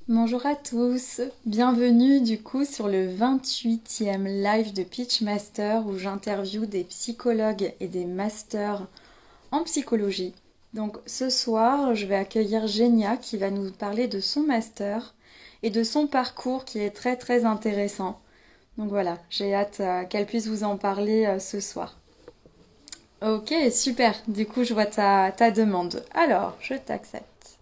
Bonjour à tous, bienvenue du coup sur le 28e live de Pitchmaster où j'interviewe des psychologues et des masters en psychologie. Donc ce soir, je vais accueillir Genia qui va nous parler de son master et de son parcours qui est très très intéressant. Donc voilà, j'ai hâte qu'elle puisse vous en parler ce soir. Ok, super, du coup je vois ta demande. Alors, je t'accepte.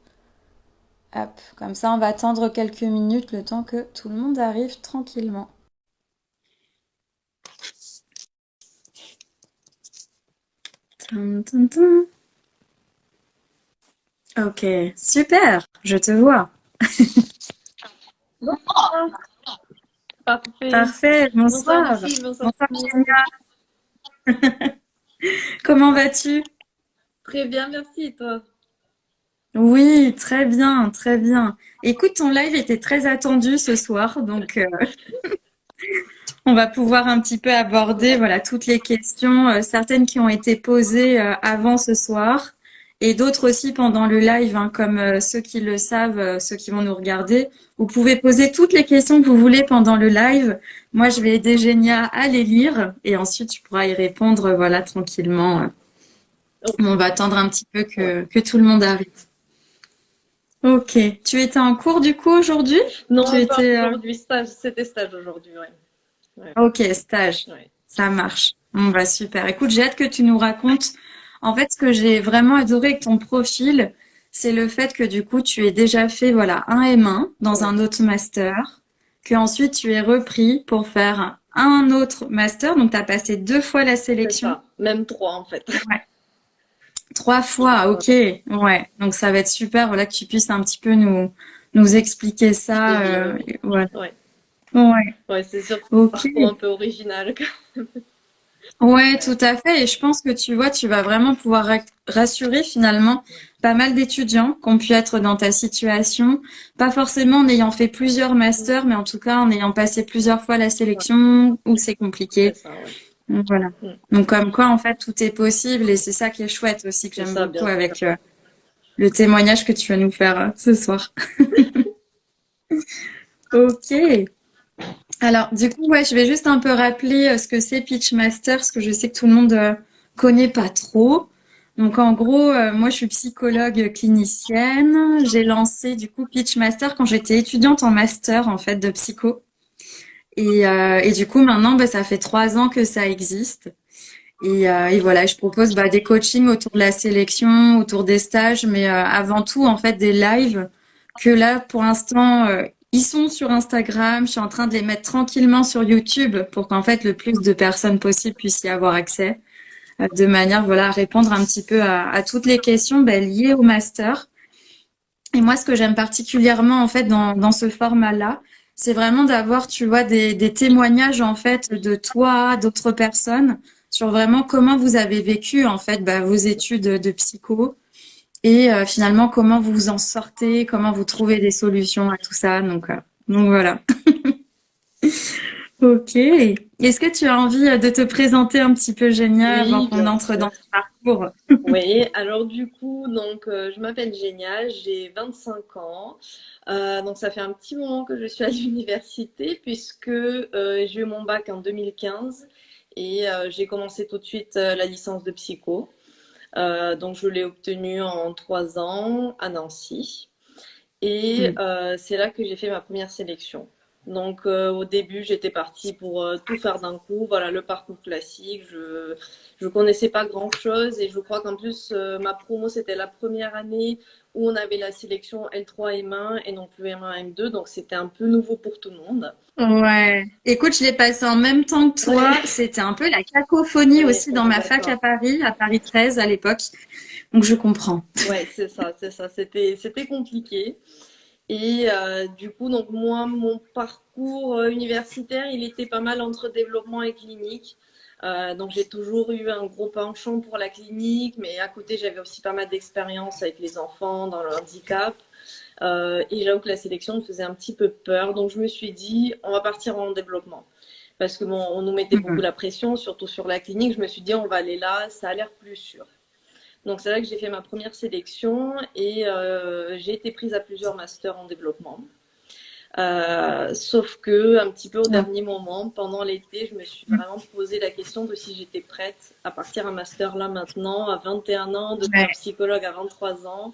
Hop, comme ça on va attendre quelques minutes le temps que tout le monde arrive tranquillement. Tum, tum, tum. Ok, super, je te vois. Bonsoir. Parfait. Parfait, Bonsoir bonsoir. Lucie, bonsoir Bonsoir, tout le monde. Kenya. Comment vas-tu? Très bien, merci et toi? Oui, très bien, très bien. Écoute, ton live était très attendu ce soir, donc on va pouvoir un petit peu aborder voilà toutes les questions, certaines qui ont été posées avant ce soir et d'autres aussi pendant le live, hein, comme ceux qui le savent, ceux qui vont nous regarder. Vous pouvez poser toutes les questions que vous voulez pendant le live. Moi, je vais aider Genia à les lire et ensuite tu pourras y répondre voilà tranquillement. Ok. On va attendre un petit peu Ouais. que tout le monde arrive. Ok. Tu étais en cours du coup aujourd'hui? Tu Non, pas étais aujourd'hui, stage, c'était stage aujourd'hui, ouais. Ouais, Ok, stage. ouais. Ça marche. Bon, bah super. Écoute, j'ai hâte que tu nous racontes. En fait, ce que j'ai vraiment adoré avec ton profil, c'est le fait que du coup, tu aies déjà fait voilà un M1 dans Ouais, un autre master, que ensuite tu es repris pour faire un autre master. Donc, tu as passé deux fois la c'est sélection. ça. Même trois en fait. Ouais. Trois fois, ok. Ouais. Ouais. Donc, ça va être super, voilà, que tu puisses un petit peu nous expliquer ça. Suivi, ouais, ouais. Voilà. Ouais, Ouais. ouais, c'est sûr que c'est un Ok. parcours un peu original. Ouais, Ouais, tout à fait. Et je pense que tu vois, tu vas vraiment pouvoir rassurer finalement pas mal d'étudiants qui ont pu être dans ta situation, pas forcément en ayant fait plusieurs mm, masters, mais en tout cas en ayant passé plusieurs fois la ouais, sélection où c'est c'est compliqué. ça, ouais. Donc voilà. Mm, Donc comme quoi en fait tout est possible et c'est ça qui est chouette aussi que c'est j'aime ça, beaucoup bien sûr. avec le témoignage que tu vas nous faire ce soir. Ok. Alors du coup ouais, je vais juste un peu rappeler ce que c'est Pitchmaster, parce que je sais que tout le monde connaît pas trop. Donc en gros, moi je suis psychologue clinicienne. J'ai lancé du coup Pitchmaster quand j'étais étudiante en master en fait de psycho. Et du coup maintenant, bah, ça fait 3 ans que ça existe. Et voilà, je propose bah, des coachings autour de la sélection, autour des stages, mais avant tout en fait des lives que là pour l'instant ils sont sur Instagram. Je suis en train de les mettre tranquillement sur YouTube pour qu'en fait le plus de personnes possible puissent y avoir accès, de manière voilà à répondre un petit peu à toutes les questions bah, liées au master. Et moi, ce que j'aime particulièrement en fait dans ce format-là, c'est vraiment d'avoir, tu vois, des témoignages en fait de toi, d'autres personnes, sur vraiment comment vous avez vécu en fait bah, vos études de psycho et finalement comment vous vous en sortez, comment vous trouvez des solutions à tout ça. Donc voilà. Ok. Est-ce que tu as envie de te présenter un petit peu, Génia, avant Oui, qu'on bien entre dans sûr. ton parcours? Oui, alors du coup, donc je m'appelle Génia, j'ai 25 ans. Donc ça fait un petit moment que je suis à l'université puisque j'ai eu mon bac en 2015 et j'ai commencé tout de suite la licence de psycho. Donc je l'ai obtenue en 3 ans à Nancy. Et Mm. c'est là que j'ai fait ma première sélection. Donc au début, j'étais partie pour tout faire d'un coup. Voilà, le parcours classique. Je connaissais pas grand-chose et je crois qu'en plus, ma promo, c'était la première année où on avait la sélection L3 M1 et non plus M1 M2. Donc c'était un peu nouveau pour tout le monde. Ouais. Écoute, je l'ai passé en même temps que toi. Ouais, C'était un peu la cacophonie ouais, aussi on dans est ma fac d'accord. à Paris 13 à l'époque. Donc je comprends. Ouais, c'est ça, c'est ça. C'était compliqué. Et du coup, donc moi, mon parcours universitaire, il était pas mal entre développement et clinique. Donc j'ai toujours eu un gros penchant pour la clinique, mais à côté, j'avais aussi pas mal d'expérience avec les enfants dans le handicap. Et j'avoue que la sélection me faisait un petit peu peur. Donc je me suis dit, on va partir en développement. Parce que bon, on nous mettait beaucoup Mhm. la pression, surtout sur la clinique. Je me suis dit, on va aller là, ça a l'air plus sûr. Donc c'est là que j'ai fait ma première sélection et j'ai été prise à plusieurs masters en développement. Sauf que, un petit peu au dernier moment, pendant l'été, je me suis vraiment posé la question de si j'étais prête à partir un master là maintenant, à 21 ans, de Ouais, faire psychologue à 23 ans.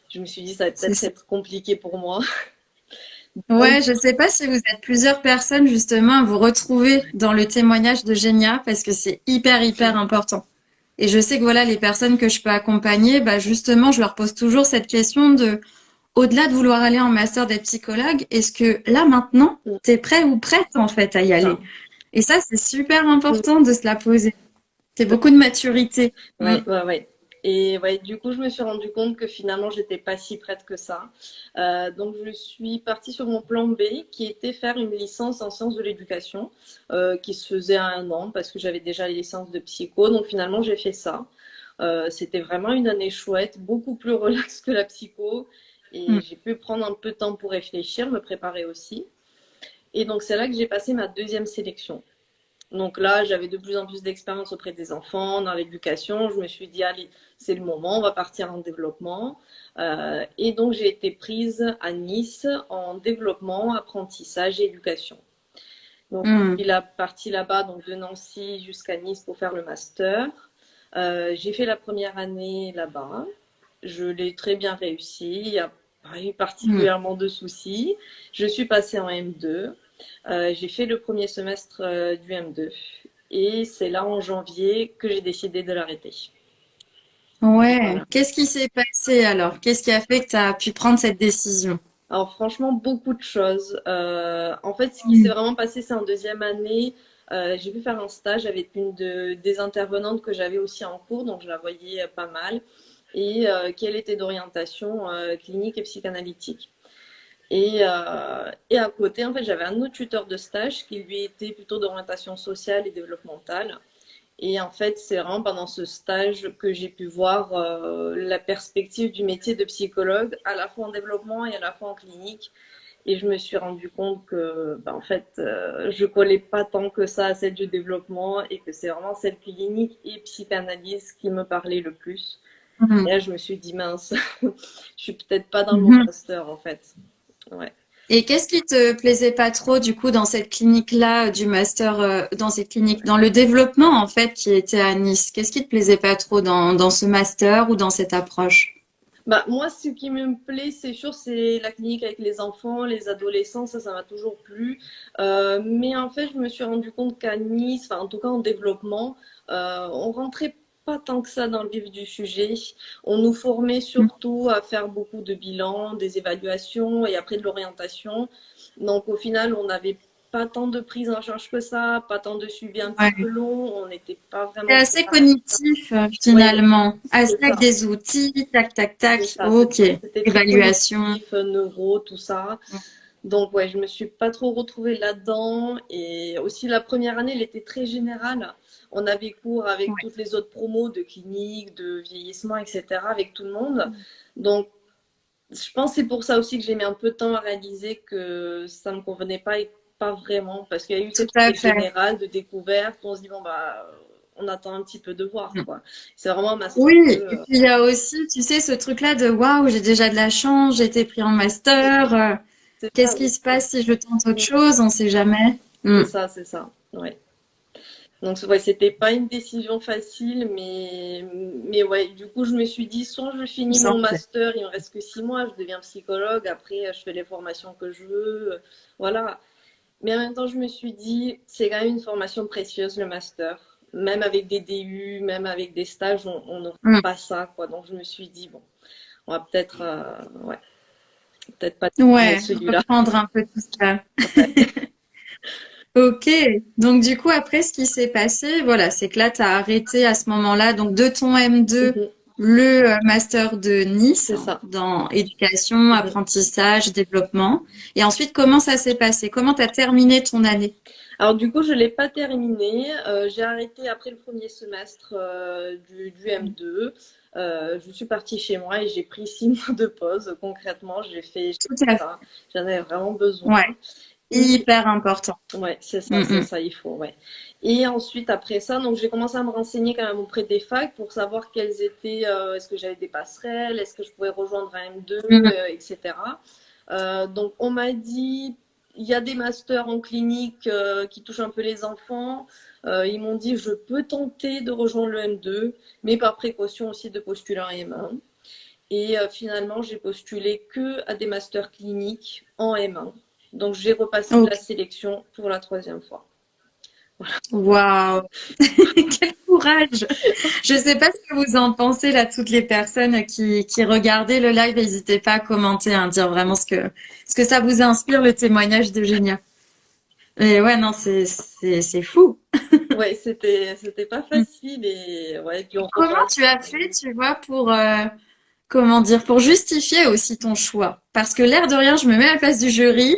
Je me suis dit, ça va c'est peut-être ça. être compliqué pour moi. Donc, Ouais, je sais pas si vous êtes plusieurs personnes justement à vous retrouver dans le témoignage de Genia parce que c'est hyper important. Et je sais que voilà, les personnes que je peux accompagner, bah justement, je leur pose toujours cette question de, au-delà de vouloir aller en master d'être psychologue, est-ce que là maintenant, t'es prêt ou prête en fait à y c'est aller? ça. Et ça, c'est super important de se la poser. C'est beaucoup de maturité. Mm. Ouais, ouais, ouais. Et ouais, du coup, je me suis rendu compte que finalement, j'étais pas si prête que ça. Donc, je suis partie sur mon plan B, qui était faire une licence en sciences de l'éducation, qui se faisait à 1 an parce que j'avais déjà les licences de psycho. Donc, finalement, j'ai fait ça. C'était vraiment une année chouette, beaucoup plus relax que la psycho. Et Mm. j'ai pu prendre un peu de temps pour réfléchir, me préparer aussi. Et donc, c'est là que j'ai passé ma deuxième sélection. Donc là, j'avais de plus en plus d'expérience auprès des enfants, dans l'éducation. Je me suis dit, allez, c'est le moment, on va partir en développement. Et donc, j'ai été prise à Nice en développement, apprentissage et éducation. Donc, je Mm. suis partie là-bas, donc de Nancy jusqu'à Nice pour faire le master. J'ai fait la première année là-bas. Je l'ai très bien réussi. Il n'y a pas eu Mm. particulièrement de soucis. Je suis passée en M2. J'ai fait le premier semestre du M2. Et c'est là en janvier que j'ai décidé de l'arrêter. Ouais. Voilà. Qu'est-ce qui s'est passé alors? Qu'est-ce qui a fait que tu as pu prendre cette décision? Alors franchement, beaucoup de choses. En fait, ce qui s'est Mm. vraiment passé, c'est en deuxième année. J'ai pu faire un stage avec des intervenantes que j'avais aussi en cours, donc je la voyais pas mal, et qu'elle était d'orientation clinique et psychanalytique. Et à côté, en fait, j'avais un autre tuteur de stage qui lui était plutôt d'orientation sociale et développementale. Et en fait, c'est vraiment pendant ce stage que j'ai pu voir la perspective du métier de psychologue, à la fois en développement et à la fois en clinique. Et je me suis rendu compte que, bah, en fait, je collais pas tant que ça à celle du développement et que c'est vraiment celle clinique et psychanalyse qui me parlait le plus. Et Mm. là, je me suis dit, mince, je suis peut-être pas dans le bon Mhm. master, en fait. Ouais. Et qu'est-ce qui te plaisait pas trop du coup dans cette clinique-là du master, dans cette clinique, dans le développement en fait qui était à Nice? Qu'est-ce qui te plaisait pas trop dans ce master ou dans cette approche? Bah, moi, ce qui me plaît, c'est sûr, c'est la clinique avec les enfants, les adolescents, ça m'a toujours plu. Mais en fait, je me suis rendu compte qu'à Nice, enfin, en tout cas en développement, on rentrait pas tant que ça dans le vif du sujet. On nous formait surtout à faire beaucoup de bilans, des évaluations et après de l'orientation. Donc, au final, on n'avait pas tant de prise en charge que ça, pas tant de suivi un petit peu Ouais. long. On n'était pas C'est vraiment assez préparé. cognitif Oui, finalement, assez c'est avec ça. des outils, tac tac C'est tac, ça, ok, c'était très évaluation. cognitif, neuro, tout ça. Donc ouais, je me suis pas trop retrouvée là-dedans. Et aussi la première année, elle était très générale. On avait cours avec Ouais. toutes les autres promos de clinique, de vieillissement, etc., avec tout le monde. Donc je pense que c'est pour ça aussi que j'ai mis un peu de temps à réaliser que ça me convenait pas et pas vraiment, parce qu'il y a eu Tout cette à année fait. générale de découverte. On se dit bon bah on attend un petit peu de voir quoi. C'est vraiment un master Oui, 2. et puis il y a aussi, tu sais, ce truc-là de waouh, j'ai déjà de la chance, j'ai été pris en master. C'est Qu'est-ce ça qui se aussi. passe si je tente autre chose? On sait jamais. Mm. C'est ça, c'est ça. Ouais. Donc, ouais, c'était pas une décision facile, mais ouais, du coup, je me suis dit, soit je finis mon Sortez. master, il me reste que 6 mois, je deviens psychologue, après, je fais les formations que je veux, voilà. Mais en même temps, je me suis dit, c'est quand même une formation précieuse, le master. Même avec des DU, même avec des stages, on n'aura Mm. pas ça, quoi. Donc, je me suis dit, bon, on va peut-être, ouais, peut-être pas terminer Ouais, celui-là. reprendre un peu tout ça. Ouais. Ok, donc du coup après ce qui s'est passé, voilà, c'est que là tu as arrêté à ce moment-là donc de ton M2 Mhm. le master de Nice C'est ça. dans éducation, Mhm. apprentissage, développement. Et ensuite comment ça s'est passé? Comment tu as terminé ton année? Alors du coup, je ne l'ai pas terminé. J'ai arrêté après le premier semestre du M2. Je suis partie chez moi et j'ai pris 6 mois de pause. Concrètement, j'ai Tout à fait fait. ça. J'en avais vraiment besoin. Ouais, Et hyper important. ouais, Mm, c'est mm. ça, il faut. Ouais. Et ensuite, après ça, donc j'ai commencé à me renseigner quand même auprès des facs pour savoir quelles étaient, est-ce que j'avais des passerelles, est-ce que je pouvais rejoindre un M2, Mm. etc. Donc, on m'a dit, il y a des masters en clinique qui touchent un peu les enfants. Ils m'ont dit, je peux tenter de rejoindre le M2, mais par précaution aussi de postuler en M1. Et finalement, j'ai postulé que à des masters cliniques en M1. Donc, j'ai repassé Ok. la sélection pour la troisième fois. Waouh! Quel courage! Je sais pas ce que vous en pensez là, toutes les personnes qui regardaient le live, n'hésitez pas à commenter, hein, dire vraiment ce que ça vous inspire, le témoignage d'Eugénia. Et ouais, non, c'est fou. Ouais, c'était pas facile et ouais, puis on Comment repasse. tu as fait, tu vois, pour, comment dire, pour justifier aussi ton choix? Parce que l'air de rien, je me mets à la place du jury.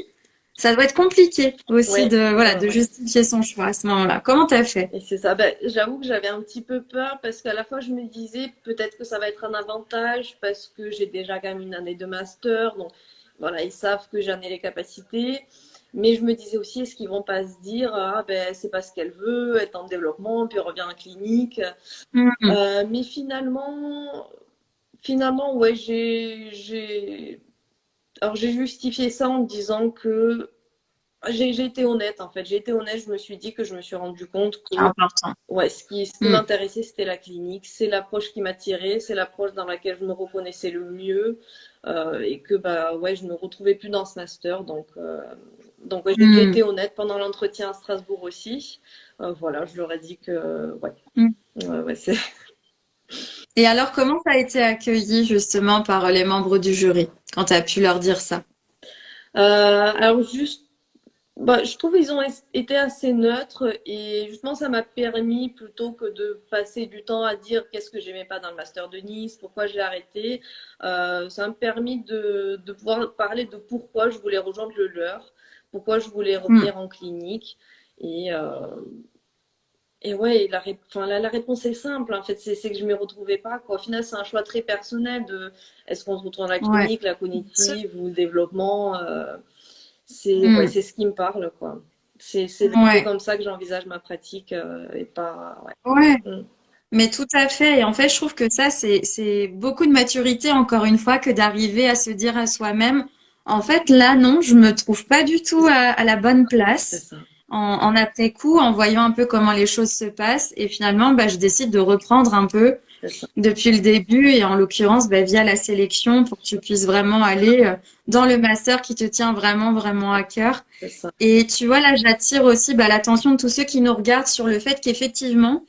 Ça doit être compliqué aussi Ouais, de, voilà, ouais, de ouais. justifier son choix à ce moment-là. Comment t'as fait? Et c'est ça. Ben, j'avoue que j'avais un petit peu peur parce qu'à la fois je me disais peut-être que ça va être un avantage parce que j'ai déjà quand même une année de master, donc voilà, ils savent que j'en ai les capacités. Mais je me disais aussi, est-ce qu'ils vont pas se dire, ah ben c'est pas ce qu'elle veut, être en développement, puis revient en clinique. Hmm. Mais finalement, ouais, alors j'ai justifié ça en me disant que j'ai été honnête en fait. J'ai été honnête, je me suis dit que je me suis rendu compte que C'est important. ouais, ce qui Hmm. m'intéressait, c'était la clinique. C'est l'approche qui m'attirait, c'est l'approche dans laquelle je me reconnaissais le mieux et que bah ouais, je ne me retrouvais plus dans ce master. Donc ouais, j'ai Hmm. été honnête pendant l'entretien à Strasbourg aussi. Voilà, je leur ai dit que ouais, Hmm. ouais, c'est. Et alors, comment ça a été accueilli justement par les membres du jury quand tu as pu leur dire ça? Alors juste bah, je trouve qu'ils ont été assez neutres et justement ça m'a permis plutôt que de passer du temps à dire qu'est-ce que j'aimais pas dans le master de Nice, pourquoi j'ai arrêté, ça m'a permis de pouvoir parler de pourquoi je voulais rejoindre le leur, pourquoi je voulais Hmm. revenir en clinique et, euh, et ouais, enfin, la réponse est simple en fait, c'est que je ne m'y retrouvais pas quoi. Au final c'est un choix très personnel de est-ce qu'on se retrouve dans la Ouais. clinique, la cognitive ou le développement. Ouais, Hmm. c'est ce qui me parle, quoi. C'est plutôt Ouais. comme ça que j'envisage ma pratique et pas. Ouais. Ouais. Mm. Mais tout à fait. Et en fait, je trouve que ça, c'est beaucoup de maturité, encore une fois, que d'arriver à se dire à soi-même, en fait, là, non, je me trouve pas du tout à la bonne C'est place. ça, En après coup, en voyant un peu comment les choses se passent. Et finalement, bah, je décide de reprendre un peu c'est ça, depuis le début et en l'occurrence, bah, via la sélection pour que tu puisses vraiment aller dans le master qui te tient vraiment, vraiment à cœur. c'est ça. Et tu vois, là, j'attire aussi bah, l'attention de tous ceux qui nous regardent sur le fait qu'effectivement,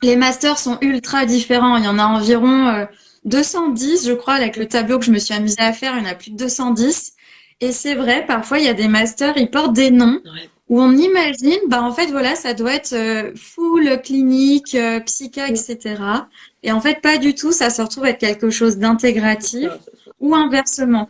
les masters sont ultra différents. Il y en a environ 210, je crois, avec le tableau que je me suis amusée à faire, il y en a plus de 210. Et c'est vrai, parfois, il y a des masters, ils portent des noms Ouais, où on imagine, bah en fait, voilà, ça doit être full clinique, psycha, mm, etc. Et en fait, pas du tout, ça se retrouve être quelque chose c'est d'intégratif ça, c'est ça. ou inversement.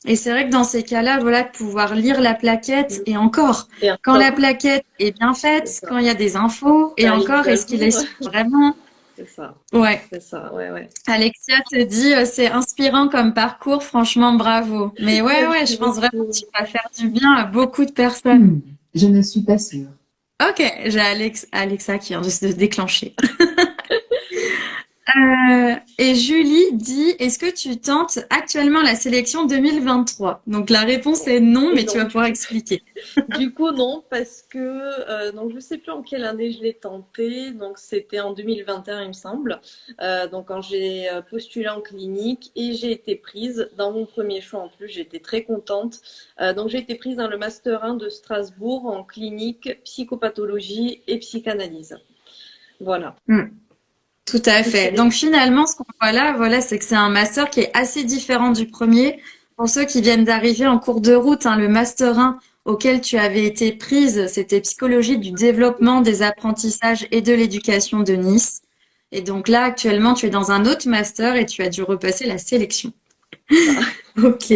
Et c'est vrai que dans ces cas-là, voilà, de pouvoir lire la plaquette Mm. et encore, Et quand encore, la plaquette est bien c'est faite, ça. quand il y a des infos et Faire les encore, mises à est-ce qu'il est jour, vraiment. c'est ça, Ouais. c'est ça, ouais, ouais. Alexia te dit, c'est inspirant comme parcours, franchement, bravo. Mais ouais, ouais, Merci je pense vraiment que beaucoup. tu vas faire du bien à beaucoup de personnes. Je ne suis pas sûre. Ok, j'ai Alexa qui vient de se déclencher. Et Julie dit, est-ce que tu tentes actuellement la sélection 2023? Donc la réponse est non, Et mais tu vas non, pouvoir expliquer. du coup, non, parce que donc je sais plus en quelle année je l'ai tenté. Donc c'était en 2021, il me semble. Donc quand j'ai postulé en clinique et j'ai été prise dans mon premier choix en plus, j'étais très contente. Donc j'ai été prise dans le master 1 de Strasbourg en clinique, psychopathologie et psychanalyse. Voilà. Hmm, tout à fait. Donc finalement, ce qu'on voit là, voilà, c'est que c'est un master qui est assez différent du premier. Pour ceux qui viennent d'arriver en cours de route, hein, le master 1 auquel tu avais été prise, c'était psychologie du développement, des apprentissages et de l'éducation de Nice. Et donc là, actuellement, tu es dans un autre master et tu as dû repasser la sélection. Ok.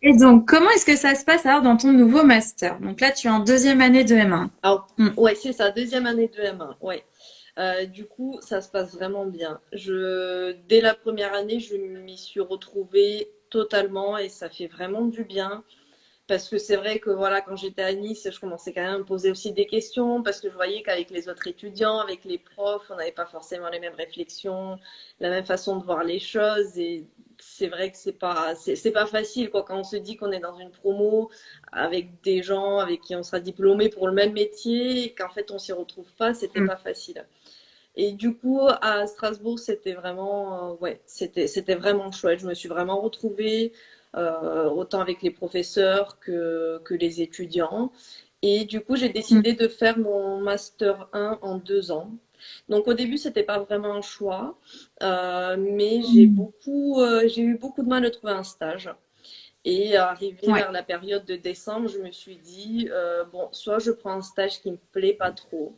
Et donc, comment est-ce que ça se passe alors dans ton nouveau master? Donc là, tu es en deuxième année de M1. Alors, Hmm. ouais, c'est ça, deuxième année de M1, ouais. Du coup, ça se passe vraiment bien. Dès la première année, je m'y suis retrouvée totalement et ça fait vraiment du bien. Parce que c'est vrai que voilà, quand j'étais à Nice, je commençais quand même à me poser aussi des questions parce que je voyais qu'avec les autres étudiants, avec les profs, on n'avait pas forcément les mêmes réflexions, la même façon de voir les choses. Et c'est vrai que c'est pas facile quoi, quand on se dit qu'on est dans une promo avec des gens avec qui on sera diplômé pour le même métier et qu'en fait on s'y retrouve pas, c'était Mm. pas facile. Et du coup, à Strasbourg, c'était vraiment, ouais, c'était vraiment chouette. Je me suis vraiment retrouvée, autant avec les professeurs que les étudiants. Et du coup, j'ai Mm. décidé de faire mon master 1 en 2 ans. Donc au début, c'était pas vraiment un choix, mais Mm. j'ai eu beaucoup de mal à trouver un stage. Et arrivé Ouais. vers la période de décembre, je me suis dit, bon, soit je prends un stage qui me plaît pas trop,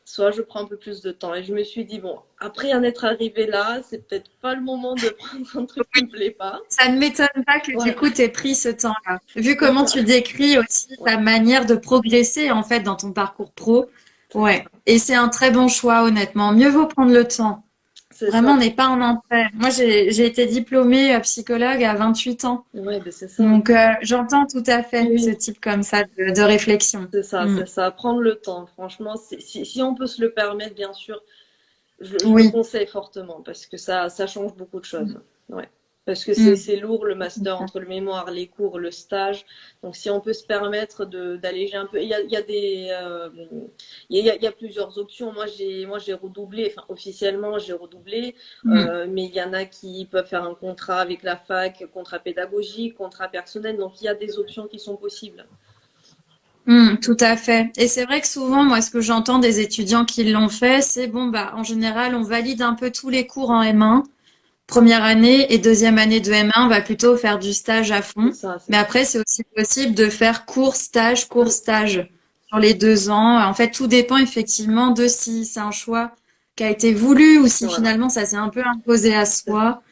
soit je prends un peu plus de temps. Et je me suis dit, bon, après en être arrivé là, c'est peut-être pas le moment de prendre un truc qui me plaît pas. Ça ne m'étonne pas que du Voilà, coup, tu aies pris ce temps-là. Vu c'est comment ça. tu décris aussi Ouais, ta manière de progresser en fait dans ton parcours pro. c'est Ouais. ça. Et c'est un très bon choix, honnêtement. Mieux vaut prendre le temps. C'est Vraiment, ça. on n'est pas en entrée. Moi, j'ai été diplômée psychologue à 28 ans. Ouais, ben c'est ça. Donc, j'entends tout à Oui, fait ce oui, type comme ça de réflexion. c'est ça, Mm. c'est ça. Prendre le temps, franchement, si on peut se le permettre, bien sûr, je le Oui. conseille fortement parce que ça change beaucoup de choses. Ouais. Parce que Mm. c'est lourd le master entre le mémoire, les cours, le stage. Donc si on peut se permettre d'alléger un peu, il y a des, il y a plusieurs options. Moi j'ai redoublé, enfin officiellement j'ai redoublé, Mm. mais il y en a qui peuvent faire un contrat avec la fac, contrat pédagogique, contrat personnel. Donc il y a des options qui sont possibles. Tout à fait. Et c'est vrai que souvent, moi, ce que j'entends des étudiants qui l'ont fait, c'est bon, bah, en général, on valide un peu tous les cours en M1. Première année et deuxième année de M1, on va plutôt faire du stage à C'est fond. ça, c'est Mais ça. après, c'est aussi possible de faire cours, stage sur les 2 ans. En fait, tout dépend effectivement de si c'est un choix qui a été voulu ou si Voilà. finalement ça s'est un peu imposé à C'est ça. soi.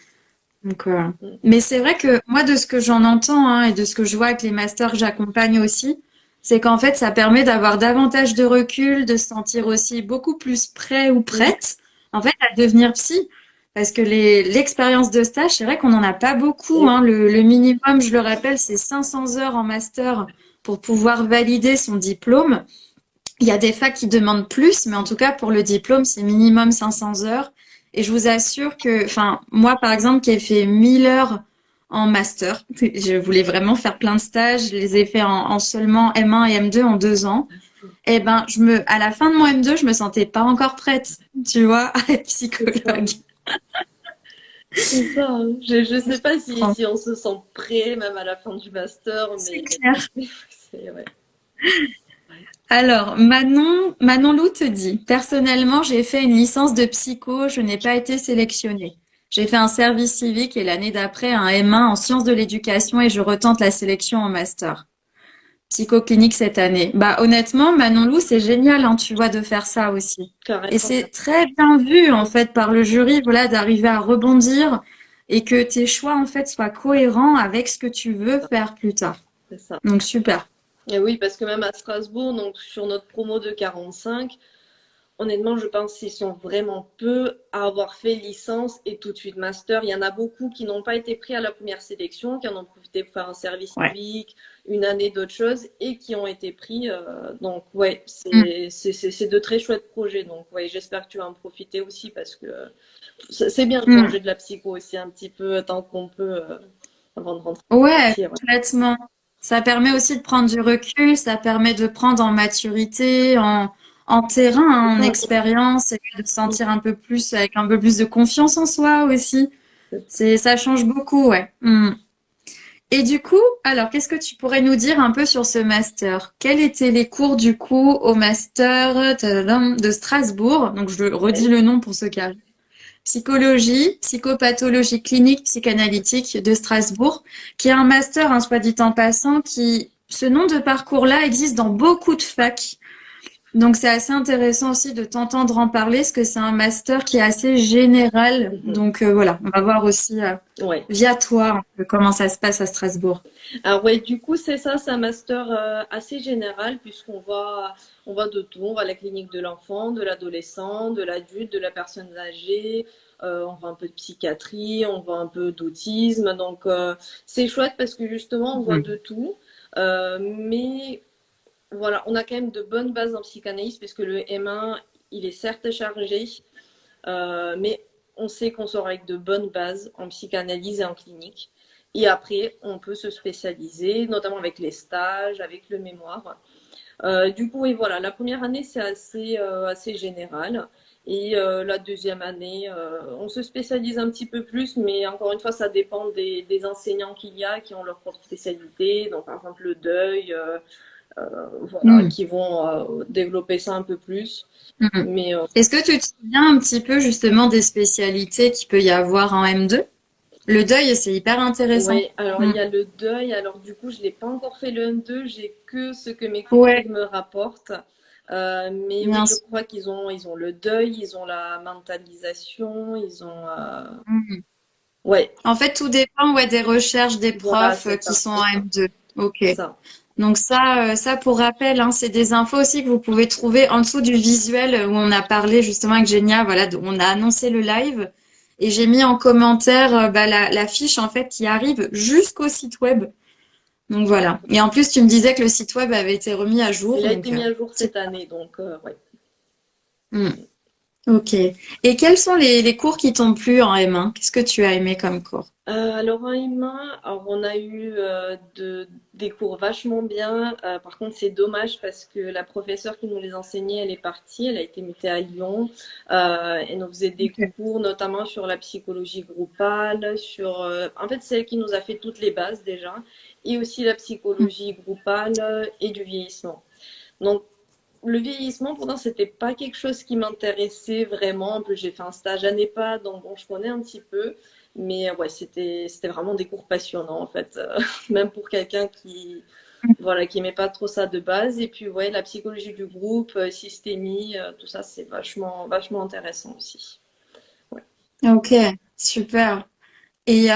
Donc, Mm. mais c'est vrai que moi, de ce que j'en entends hein, et de ce que je vois avec les masters que j'accompagne aussi, c'est qu'en fait, ça permet d'avoir davantage de recul, de se sentir aussi beaucoup plus prêt ou Mhm. prête, en fait, à devenir psy. Parce que l'expérience de stage, c'est vrai qu'on n'en a pas beaucoup. Et Hein. Le minimum, je le rappelle, c'est 500 heures en master pour pouvoir valider son diplôme. Il y a des facs qui demandent plus, mais en tout cas, pour le diplôme, c'est minimum 500 heures. Et je vous assure que, enfin, moi, par exemple, qui ai fait 1000 heures en master, je voulais vraiment faire plein de stages, je les ai fait en seulement M1 et M2 en 2 ans. Eh ben, à la fin de mon M2, je me sentais pas encore prête, tu vois, à être c'est ça. psychologue. C'est ça, hein. Je Je sais pas comprends. si on se sent prêt, même à la fin du master, C'est mais clair. c'est, ouais. Ouais. Alors, Manon Lou te dit, personnellement, j'ai fait une licence de psycho, je n'ai pas été sélectionnée. J'ai fait un service civique et l'année d'après un M1 en sciences de l'éducation et je retente la sélection en master. Psychoclinique cette année. Bah, honnêtement, Manon Lou, c'est génial, hein, tu vois, de faire ça aussi. Et Carrément, c'est très bien vu, en mm, fait, par le jury, voilà, d'arriver à rebondir et que tes choix, en fait, soient cohérents avec ce que tu veux faire plus tard. c'est ça. Donc, super. Et oui, parce que même à Strasbourg, donc sur notre promo de 45, honnêtement, je pense qu'ils sont vraiment peu à avoir fait licence et tout de suite master. Il y en a beaucoup qui n'ont pas été pris à la première sélection, qui en ont profité pour faire un service Ouais. civique, une année d'autres choses et qui ont été pris. Donc, ouais, Mm. c'est de très chouettes projets. Donc, ouais, j'espère que tu vas en profiter aussi parce que c'est bien de Mm. changer de la psycho aussi un petit peu tant qu'on peut avant de rentrer dans le Ouais, métier. Ouais. complètement. Ça permet aussi de prendre du recul, ça permet de prendre en maturité, en terrain, C'est hein, en ça. expérience, et de se sentir un peu plus, avec un peu plus de confiance en soi aussi. Ça change beaucoup, ouais. Et du coup, alors, qu'est-ce que tu pourrais nous dire un peu sur ce master? Quels étaient les cours du coup au master tadadam, de Strasbourg? Donc, je redis Ouais. le nom pour ceux qui arrivent. Psychologie, psychopathologie clinique, psychanalytique de Strasbourg, qui est un master, hein, soit dit en passant, ce nom de parcours-là existe dans beaucoup de facs. Donc c'est assez intéressant aussi de t'entendre en parler, parce que c'est un master qui est assez général. Mhm. Donc voilà, on va voir aussi Ouais. via toi un peu comment ça se passe à Strasbourg. Alors ouais, du coup, c'est ça, c'est un master assez général on va de tout. On va à la clinique de l'enfant, de l'adolescent, de l'adulte, de la personne âgée. On voit un peu de psychiatrie, on voit un peu d'autisme. Donc c'est chouette parce que justement, on voit Mhm. de tout. Mais voilà, on a quand même de bonnes bases en psychanalyse puisque le M1, il est certes chargé, mais on sait qu'on sort avec de bonnes bases en psychanalyse et en clinique. Et après, on peut se spécialiser, notamment avec les stages, avec le mémoire. Du coup, et voilà, la première année, c'est assez général. Et la deuxième année, on se spécialise un petit peu plus, mais encore une fois, ça dépend des enseignants qu'il y a qui ont leur propre spécialité. Donc, par exemple, le deuil, voilà, Mm. qui vont développer ça un peu plus. Mm. Mais Est-ce que tu te souviens un petit peu justement des spécialités qu'il peut y avoir en M2? Le deuil, c'est hyper intéressant. oui, alors il Mm. y a le deuil. Alors du coup, je n'ai pas encore fait le M2, j'ai que ce que mes Ouais, collègues me rapportent. Mais oui, bien je sûr. crois qu'ils ont le deuil, ils ont la mentalisation, ils ont... Mm. Ouais, En fait, tout dépend ouais, des recherches des voilà, profs c'est qui ça, sont c'est en ça, M2. Ok. c'est ça. Donc ça pour rappel, hein, c'est des infos aussi que vous pouvez trouver en dessous du visuel où on a parlé justement avec Genia. Voilà, on a annoncé le live et j'ai mis en commentaire bah, la fiche en fait qui arrive jusqu'au site web. Donc voilà. Et en plus, tu me disais que le site web avait été remis à Il jour. a été Donc mis à jour c'est cette année, donc ouais. Hmm. Ok. Et quels sont les cours qui t'ont plu en M1? Qu'est-ce que tu as aimé comme cours? Alors en humain, alors on a eu des cours vachement bien. Par contre, c'est dommage parce que la professeure qui nous les enseignait, elle est partie, elle a été mutée à Lyon. Elle nous faisait des Ok. cours notamment sur la psychologie groupale, en fait, c'est elle qui nous a fait toutes les bases déjà, et aussi la Hmm. psychologie groupale et du vieillissement. Donc le vieillissement, pourtant, c'était pas quelque chose qui m'intéressait vraiment. En plus, j'ai fait un stage à NEPA, donc bon, je connais un petit peu. Mais ouais, c'était vraiment des cours passionnants, en fait. Même pour quelqu'un voilà, qui aimait pas trop ça de base. Et puis, ouais, la psychologie du groupe, systémie, tout ça, c'est vachement intéressant aussi. Ouais. Ok, super. Et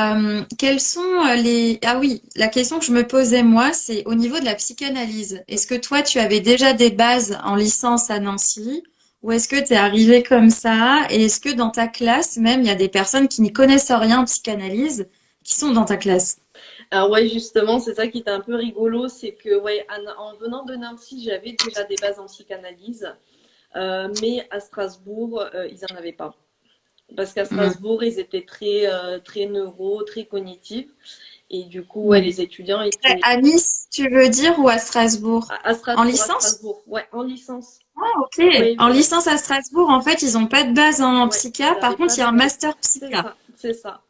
quels sont les... Ah oui, la question que je me posais moi, c'est au niveau de la psychanalyse. Est-ce que toi, tu avais déjà des bases en licence à Nancy ou est-ce que tu es arrivé comme ça? Et est-ce que dans ta classe, même, il y a des personnes qui n'y connaissent rien en psychanalyse qui sont dans ta classe? Alors ouais, justement, c'est ça qui était un peu rigolo, c'est que ouais, en venant de Nancy, j'avais déjà des bases en psychanalyse, mais à Strasbourg, ils en avaient pas. Parce qu'à Hmm. Strasbourg, ils étaient très neuro, très cognitifs. Et du coup, ouais, Hmm. les étudiants, ils tenaient À Nice, tu veux dire, ou à Strasbourg? à En Strasbourg, à licence? Strasbourg. Ouais, en licence. Ah, ok. Oui, En ouais, licence à Strasbourg, en fait, ils n'ont pas de base en ouais, psycha. ils Par n'avaient contre, pas il y a un de... master C'est psycha. ça, c'est ça.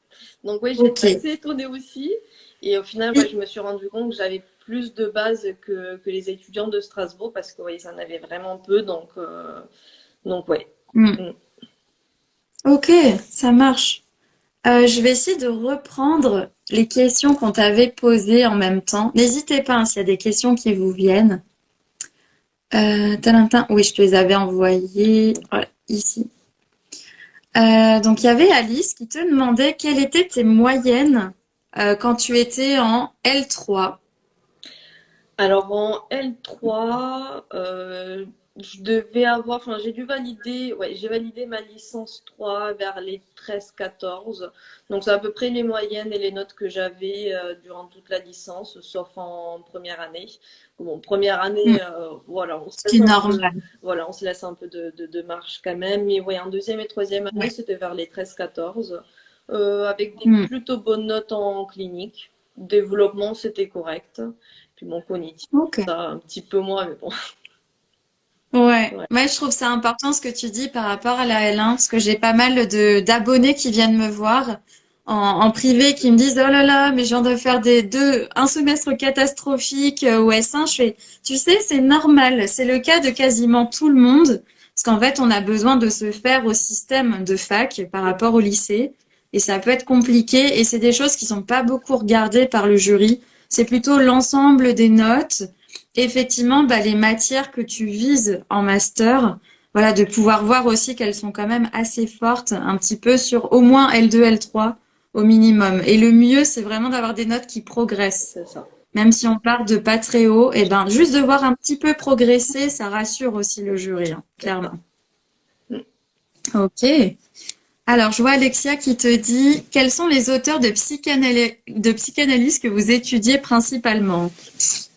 Donc, oui, j'étais Ok. assez étonnée aussi. Et au final, ouais, je me suis rendu compte que j'avais plus de bases que les étudiants de Strasbourg parce que ouais, ils en avaient vraiment peu. Donc ouais. Hmm. Mm. Ok, ça marche. Je vais essayer de reprendre les questions qu'on t'avait posées en même temps. N'hésitez pas hein, s'il y a des questions qui vous viennent. Talentin, oui, je te les avais envoyées. Voilà, ici. Donc, il y avait Alice qui te demandait quelles étaient tes moyennes quand tu étais en L3. Alors en L3, je devais avoir, enfin j'ai dû valider, ouais, j'ai validé ma licence 3 vers les 13-14. Donc c'est à peu près les moyennes et les notes que j'avais durant toute la licence, sauf en première année. Bon, première Hmm, année, voilà, on se ce qui laisse est un peu, normal. voilà, on se laisse un peu de marge quand même. Mais ouais, en deuxième et troisième année, Ouais. c'était vers les 13-14, avec des Hmm, plutôt bonnes notes en clinique. Développement, c'était correct. Puis mon cognitif, ok. ça, un petit peu moins, mais bon. Ouais, Ouais. moi je trouve ça important ce que tu dis par rapport à la L1 parce que j'ai pas mal de d'abonnés qui viennent me voir en privé qui me disent oh là là mais je viens de faire un semestre catastrophique au S1 je fais tu sais c'est normal c'est le cas de quasiment tout le monde parce qu'en fait on a besoin de se faire au système de fac par rapport au lycée et ça peut être compliqué et c'est des choses qui sont pas beaucoup regardées par le jury c'est plutôt l'ensemble des notes effectivement, bah, les matières que tu vises en master, voilà, de pouvoir voir aussi qu'elles sont quand même assez fortes, un petit peu sur au moins L2, L3 au minimum. Et le mieux, c'est vraiment d'avoir des notes qui progressent. C'est ça. Même si on part de pas très haut, et ben, juste de voir un petit peu progresser, ça rassure aussi le jury, hein, C'est clairement. ça. Mm. Ok. Alors, je vois Alexia qui te dit, quels sont les auteurs de psychanalyse que vous étudiez principalement?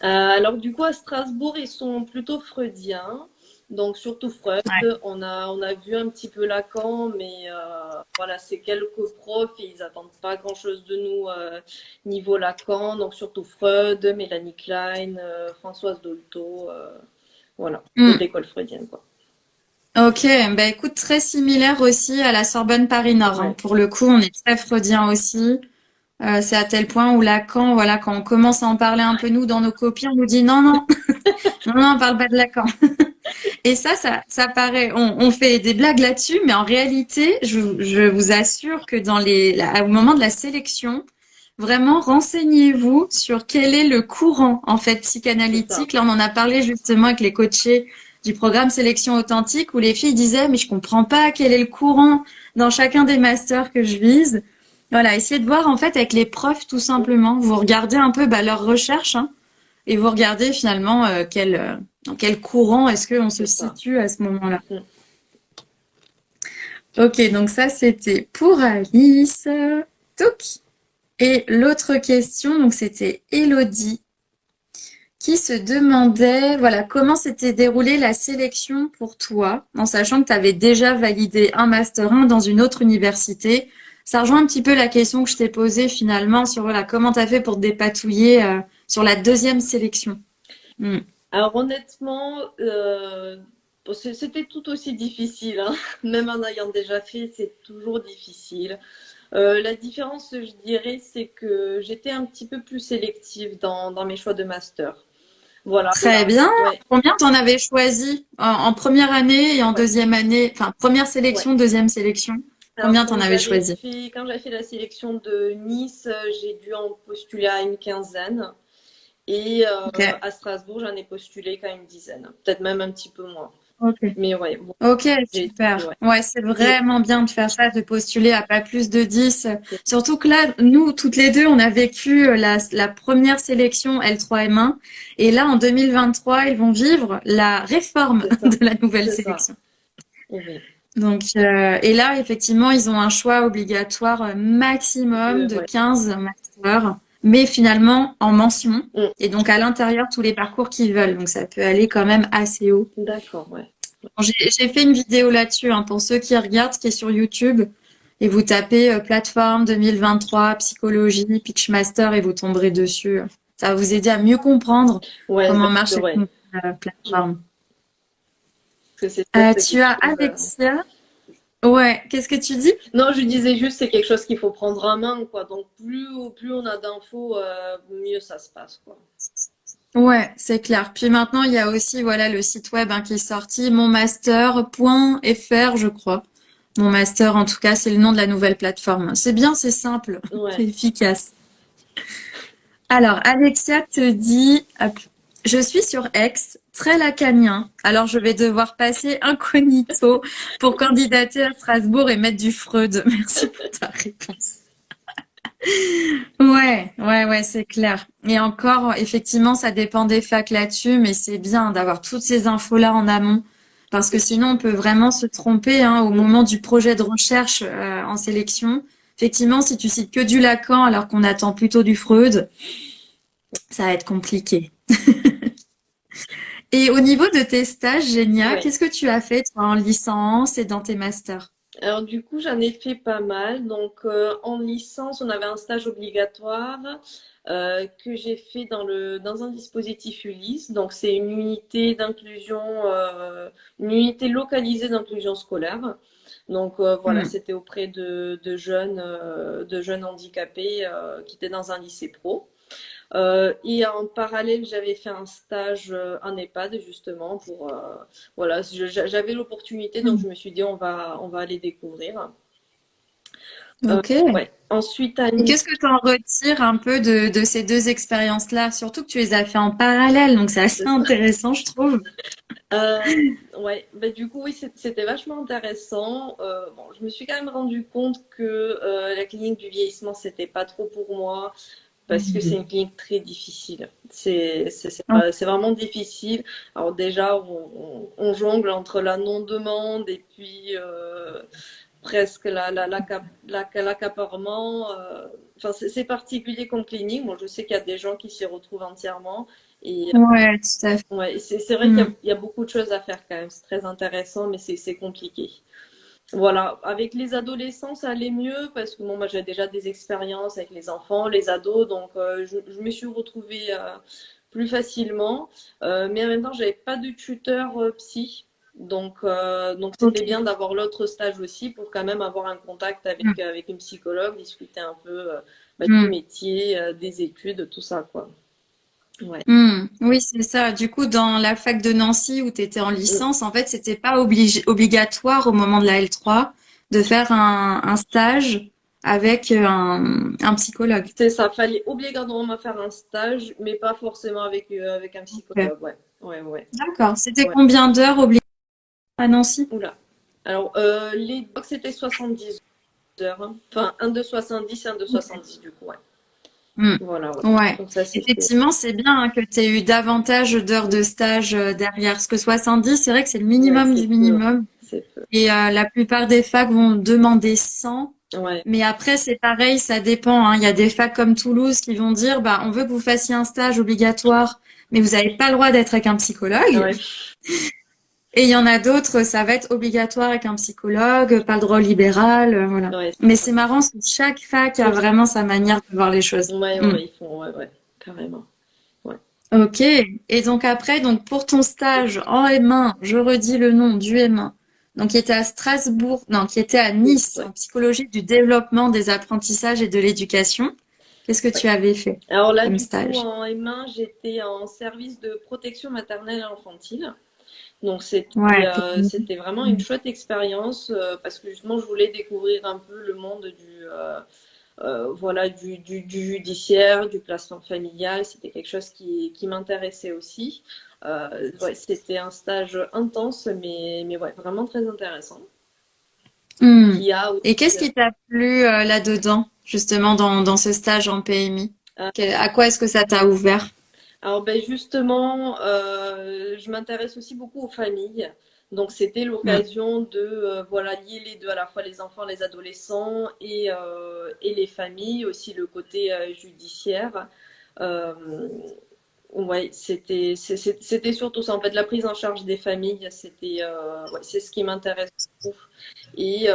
Alors du coup à Strasbourg ils sont plutôt freudiens, donc surtout Freud. Ouais. On a vu un petit peu Lacan, mais voilà c'est quelques profs et ils attendent pas grand-chose de nous niveau Lacan, donc surtout Freud, Mélanie Klein, Françoise Dolto, voilà de Hmm. l'école freudienne quoi. Ok, bah écoute, très similaire aussi à la Sorbonne Paris-Nord, hein. Ouais, Pour le coup, on est très freudien aussi. C'est à tel point où Lacan, voilà, quand on commence à en parler un peu nous dans nos copies, on nous dit non, non, non, non, on parle pas de Lacan. Et ça paraît, on fait des blagues là-dessus, mais en réalité, je vous assure que au moment de la sélection, vraiment, renseignez-vous sur quel est le courant, en fait, c'est ça. psychanalytique. Là, on en a parlé justement avec les coachés du programme Sélection Authentique, où les filles disaient, mais je comprends pas quel est le courant dans chacun des masters que je vise. Voilà, essayez de voir, en fait, avec les profs, tout simplement. Vous regardez un peu, bah, leurs recherches, hein, et vous regardez finalement dans quel courant est-ce qu'on se C'est ça. situe à ce moment-là. Mm. Ok, donc ça c'était pour Alice. Touk. Et l'autre question, donc c'était Elodie qui se demandait, voilà, comment s'était déroulée la sélection pour toi, en sachant que tu avais déjà validé un master 1 dans une autre université. Ça rejoint un petit peu la question que je t'ai posée finalement sur voilà, comment tu as fait pour te dépatouiller sur la deuxième sélection. Hmm. Alors honnêtement, bon, c'était tout aussi difficile, hein. Même en ayant déjà fait, c'est toujours difficile. La différence, je dirais, c'est que j'étais un petit peu plus sélective dans mes choix de master. Voilà, Très bien. ouais. Combien t'en avais choisi en première année et en Ouais, deuxième année? Enfin, première ouais. sélection, deuxième sélection. Alors Combien t'en avais choisi? quand j'avais fait la sélection de Nice, j'ai dû en postuler à une quinzaine. Et Ok. à Strasbourg, j'en ai postulé qu'à une dizaine, peut-être même un petit peu moins. Ok. Mais ouais, bon, Ok, j'ai, super. ouais. Ouais, c'est Mm, vraiment bien de faire ça, de postuler à pas plus de 10. Surtout que là, nous, toutes les deux, on a vécu la première sélection L3M1. Et là, en 2023, ils vont vivre la réforme c'est ça, de la nouvelle c'est ça. sélection. Et oui. Donc, et là, effectivement, ils ont un choix obligatoire maximum de Ouais. 15 masters, mais finalement en mention. Mm, Et donc, à l'intérieur, tous les parcours qu'ils veulent. Donc, ça peut aller quand même assez haut. d'accord, ouais. Bon, j'ai fait une vidéo là-dessus, hein, pour ceux qui regardent, qui est sur YouTube. Et vous tapez plateforme 2023, psychologie, Pitchmaster et vous tomberez dessus. Ça va vous aider à mieux comprendre Ouais, comment parce marche que, cette ouais. Mm, plateforme. parce que c'est sûr, c'est Tu quelque as chose. Alexia. Ouais, qu'est-ce que tu dis? Non, je disais juste, c'est quelque chose qu'il faut prendre en main, quoi. Donc, plus on a d'infos, mieux ça se passe, quoi. Ouais, c'est clair. Puis maintenant, il y a aussi voilà le site web, hein, qui est sorti, monmaster.fr, je crois. Mon master, en tout cas, c'est le nom de la nouvelle plateforme. C'est bien, c'est simple, c'est Ouais. efficace. Alors, Alexia te dit, hop, je suis sur X, très lacanien. Alors, je vais devoir passer incognito pour candidater à Strasbourg et mettre du Freud. Merci pour ta réponse. Ouais, c'est clair. Et encore, effectivement, ça dépend des facs là-dessus, mais c'est bien d'avoir toutes ces infos-là en amont, parce que C'est sûr. sinon, on peut vraiment se tromper, hein, au Mm, moment du projet de recherche en sélection. Effectivement, si tu cites que du Lacan alors qu'on attend plutôt du Freud, ça va être compliqué. Et au niveau de tes stages, Génia, ouais. qu'est-ce que tu as fait toi, en licence et dans tes masters? Alors du coup, j'en ai fait pas mal. Donc en licence, on avait un stage obligatoire que j'ai fait dans un dispositif Ulysse. Donc c'est une unité d'inclusion, une unité localisée d'inclusion scolaire. Donc voilà, Hmm. c'était auprès de jeunes handicapés qui étaient dans un lycée pro. Et en parallèle, j'avais fait un stage en EHPAD justement pour voilà, j'avais l'opportunité donc je me suis dit on va aller découvrir. Ok. Ouais. Ensuite à Et Nice, qu'est-ce que tu en retires un peu de ces deux expériences-là? Surtout que tu les as fait en parallèle, donc c'est assez c'est ça. intéressant, je trouve. Ouais, bah, du coup oui c'était vachement intéressant. Bon, je me suis quand même rendu compte que la clinique du vieillissement c'était pas trop pour moi. Parce que c'est une clinique très difficile. C'est vraiment difficile. Alors déjà, on jongle entre la non-demande et puis presque l'accaparement. Enfin, c'est particulier comme clinique. Moi, je sais qu'il y a des gens qui s'y retrouvent entièrement. Et Ouais, tout à fait. ouais, c'est vrai Mm. qu'il y a beaucoup de choses à faire quand même. C'est très intéressant, mais c'est compliqué. Voilà, avec les adolescents, ça allait mieux parce que bon, moi j'ai déjà des expériences avec les enfants, les ados, donc je me suis retrouvée plus facilement. Mais en même temps, j'avais pas de tuteur psy, donc Ok. c'était bien d'avoir l'autre stage aussi pour quand même avoir un contact Mm. avec une psychologue, discuter un peu du Mm. métier, des études, tout ça quoi. Ouais. Oui, c'est ça. Du coup, dans la fac de Nancy où tu étais en Mm. licence, en fait, c'était pas obligatoire au moment de la L3 de faire un stage avec un psychologue. C'est ça, fallait obligatoirement faire un stage, mais pas forcément avec un Ok. psychologue, ouais. Ouais, ouais. D'accord. C'était Ouais. combien d'heures obligatoire à Nancy? Oula. Alors, les docs, c'était 70 heures, hein. Enfin, un de 70 et un de Ok. 70 du coup, ouais. Hmm. Voilà, ouais. Ouais. Donc ça, c'était. Effectivement, c'est bien hein, que tu aies eu davantage d'heures de stage derrière. Parce que 70, c'est vrai que c'est le Ouais, minimum c'est du peu, ouais. minimum. C'est peu. Et la plupart des facs vont demander 100. Ouais, Mais après, c'est pareil, ça dépend, hein. Il y a des facs comme Toulouse qui vont dire, bah, on veut que vous fassiez un stage obligatoire, mais vous n'avez pas le droit d'être avec un psychologue. ouais, Et il y en a d'autres, ça va être obligatoire avec un psychologue, pas le droit libéral, voilà. ouais, Mais c'est marrant, parce que chaque fac a c'est ça. vraiment sa manière de voir les choses. Ouais, Mm. ouais, ils font, ouais, ouais, carrément. Ouais. Ok. Et donc après, donc pour ton stage en M1, je redis le nom du M1, donc qui était à Strasbourg, non, qui était à Nice, Ouais. en psychologie du développement des apprentissages et de l'éducation. Qu'est-ce que Ouais. tu avais fait Alors là, comme du coup, stage? en M1, j'étais en service de protection maternelle et infantile. Donc Ouais. c'était vraiment une chouette expérience parce que justement je voulais découvrir un peu le monde voilà du judiciaire, du placement familial. C'était quelque chose qui m'intéressait aussi. Ouais, c'était un stage intense mais ouais, vraiment très intéressant. Hmm. Qui a Et aussi qu'est-ce qui t'a plu là-dedans, justement, dans ce stage en PMI? À quoi est-ce que ça t'a ouvert? alors ben justement, je m'intéresse aussi beaucoup aux familles. Donc c'était Hmm. l'occasion de voilà, lier les deux, à la fois les enfants, les adolescents et les familles, aussi le côté judiciaire. Euh, ouais, c'était surtout ça. En fait, la prise en charge des familles, ouais, c'est ce qui m'intéresse beaucoup. Et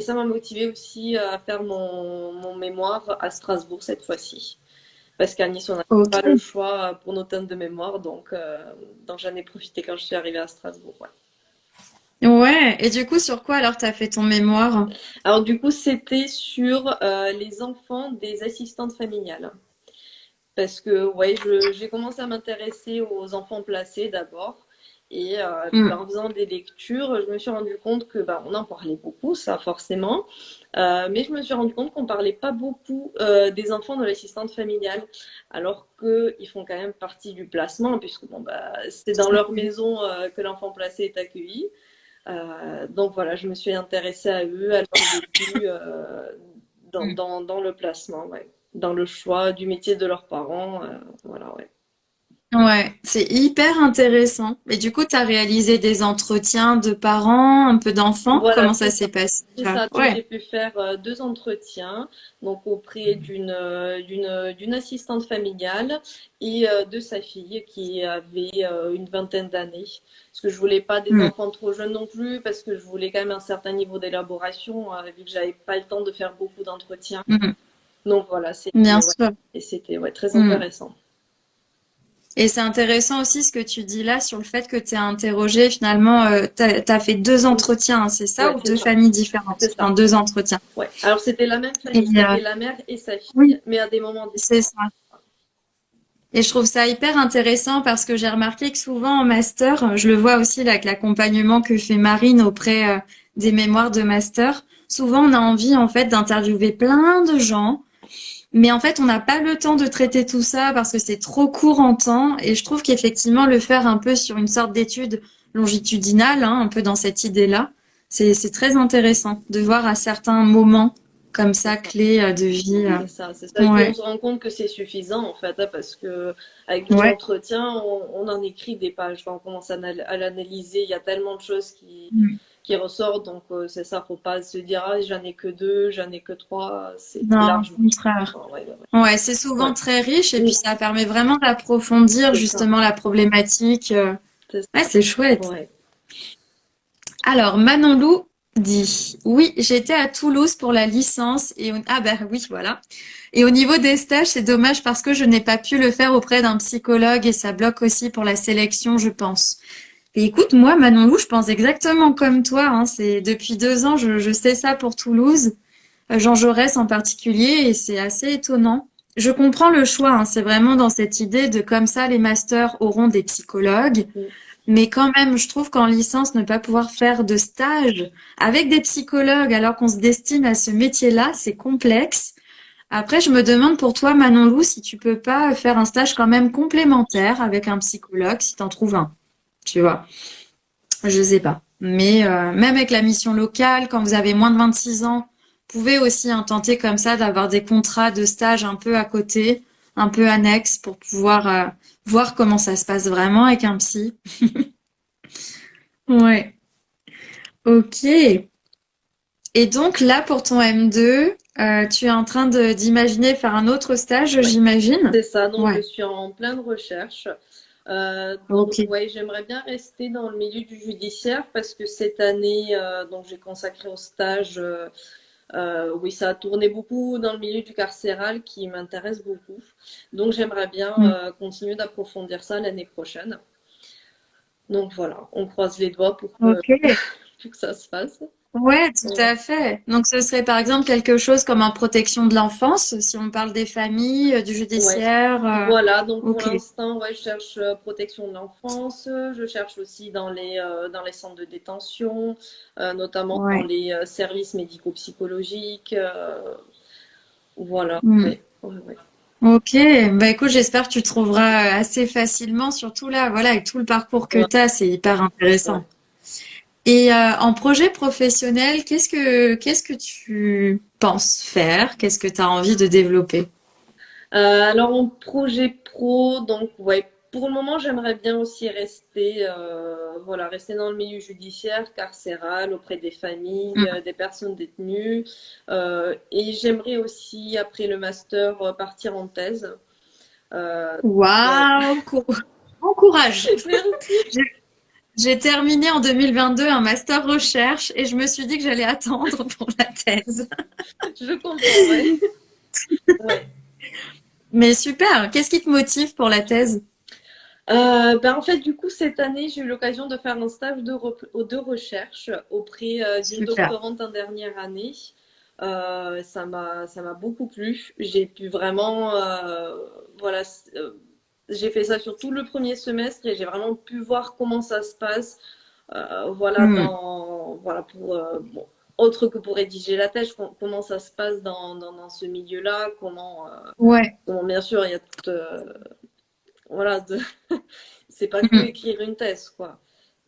ça m'a motivé aussi à faire mon mémoire à Strasbourg cette fois-ci. Parce qu'à Nice, on n'a pas le Ok. choix pour nos thèmes de mémoire, donc j'en ai profité quand je suis arrivée à Strasbourg. Ouais. Ouais. Et du coup, sur quoi alors t'as fait ton mémoire? Alors du coup, c'était sur les enfants des assistantes familiales. Parce que ouais, j'ai commencé à m'intéresser aux enfants placés d'abord. Et puis Hmm. en faisant des lectures, je me suis rendu compte que bah, on en parlait beaucoup, ça forcément. Mais je me suis rendu compte qu'on parlait pas beaucoup des enfants de l'assistante familiale, alors qu'ils font quand même partie du placement, puisque bon, bah, c'est dans leur maison que l'enfant placé est accueilli. Donc voilà, je me suis intéressée à eux, à leur vécu dans le placement, ouais. Dans le choix du métier de leurs parents. Voilà, ouais. Ouais, c'est hyper intéressant. Et du coup, tu as réalisé des entretiens de parents, un peu d'enfants. Voilà, Comment ça c'est ça. s'est passé? C'est ça. Donc Ouais. j'ai pu faire deux entretiens, donc auprès d'une assistante familiale et de sa fille qui avait une vingtaine d'années. Parce que je voulais pas des Hmm. enfants trop jeunes non plus, parce que je voulais quand même un certain niveau d'élaboration, vu que j'avais pas le temps de faire beaucoup d'entretiens. Hmm. Donc voilà, Bien c'était ouais, sûr. et c'était ouais, très Hmm. intéressant. Et c'est intéressant aussi ce que tu dis là sur le fait que tu as interrogé finalement, t'as fait deux Oui, entretiens, hein, c'est ça, ouais, ou c'est deux ça, familles différentes? c'est Enfin, ça. deux entretiens. Ouais. Alors c'était la même Et famille, c'était la mère et sa oui, fille, mais à des moments c'est différents. ça. Et je trouve ça hyper intéressant parce que j'ai remarqué que souvent en master, je le vois aussi là, avec l'accompagnement que fait Marine auprès des mémoires de master, souvent on a envie en fait d'interviewer plein de gens, mais en fait on n'a pas le temps de traiter tout ça parce que c'est trop court en temps. Et je trouve qu'effectivement le faire un peu sur une sorte d'étude longitudinale, hein, un peu dans cette idée-là, c'est très intéressant de voir à certains moments comme ça clés de vie. C'est ça, c'est ça. Et puis on Ouais, se rend compte que c'est suffisant en fait, hein, parce que avec deux ouais. entretiens, on en écrit des pages. Quand on commence à l'analyser, il y a tellement de choses qui ressort. Donc, c'est ça, faut pas se dire, ah, j'en ai que deux, j'en ai que trois. C'est Non, large. au contraire. Ouais, ouais, ouais. Ouais, c'est souvent Ouais. très riche et puis Mm, ça permet vraiment d'approfondir c'est ça. justement la problématique. C'est Ouais, ça. c'est chouette. Ouais. Alors, Manon Lou dit, oui, j'étais à Toulouse pour la licence ah ben oui, voilà. Et au niveau des stages, c'est dommage parce que je n'ai pas pu le faire auprès d'un psychologue et ça bloque aussi pour la sélection, je pense. Et écoute, moi, Manon Lou, je pense exactement comme toi, hein. C'est depuis 2 ans, je sais ça pour Toulouse, Jean Jaurès en particulier, et c'est assez étonnant. Je comprends le choix, hein. C'est vraiment dans cette idée de comme ça, les masters auront des psychologues. Mm. Mais quand même, je trouve qu'en licence, ne pas pouvoir faire de stage avec des psychologues alors qu'on se destine à ce métier-là, c'est complexe. Après, je me demande pour toi, Manon Lou, si tu peux pas faire un stage quand même complémentaire avec un psychologue, si t'en trouves un. Tu vois, je sais pas. Mais même avec la mission locale, quand vous avez moins de 26 ans, vous pouvez aussi tenter comme ça d'avoir des contrats de stage un peu à côté, un peu annexes pour pouvoir voir comment ça se passe vraiment avec un psy. Ouais. Ok. Et donc là, pour ton M2, tu es en train d'imaginer faire un autre stage, Ouais. j'imagine? C'est ça. Donc, je Ouais. suis en pleine recherche. Donc, Ok. ouais, j'aimerais bien rester dans le milieu du judiciaire parce que cette année, donc j'ai consacré au stage. Oui, ça a tourné beaucoup dans le milieu du carcéral qui m'intéresse beaucoup. Donc, j'aimerais bien Hmm. continuer d'approfondir ça l'année prochaine. Donc voilà, on croise les doigts Ok. pour que ça se fasse. Ouais, tout Ouais. à fait. Donc ce serait par exemple quelque chose comme en protection de l'enfance, si on parle des familles, du Ouais. judiciaire. Voilà, donc pour Ok. l'instant, ouais, je cherche protection de l'enfance, je cherche aussi dans les centres de détention, notamment dans Ouais. les services médico-psychologiques. Voilà, Hmm. ouais, ouais, ouais. Ok. Bah écoute, j'espère que tu trouveras assez facilement, surtout là, voilà, avec tout le parcours que Ouais, tu as, c'est hyper ouais. intéressant. Et en projet professionnel, qu'est-ce que tu penses faire? Qu'est-ce que tu as envie de développer? Alors en projet pro, donc ouais, pour le moment j'aimerais bien aussi rester, voilà, rester dans le milieu judiciaire, carcéral, auprès des familles, Hmm. des personnes détenues, et j'aimerais aussi après le master partir en thèse. Ouais. Waouh, bon courage. Merci, J'ai j'ai terminé en 2022 un master recherche et je me suis dit que j'allais attendre pour la thèse. je comprends, ouais. Ouais. Mais super, qu'est-ce qui te motive pour la thèse? Ben en fait, du coup, cette année, j'ai eu l'occasion de faire un stage de recherche auprès d'une Super. doctorante en dernière année. Ça m'a beaucoup plu. J'ai pu vraiment, voilà, j'ai fait ça sur tout le premier semestre et j'ai vraiment pu voir comment ça se passe, voilà, Hmm. voilà, bon, autre que pour rédiger la thèse, comment ça se passe dans ce milieu-là, Ouais. comment, bien sûr, il y a toute, voilà, c'est pas que Hmm. écrire une thèse, quoi.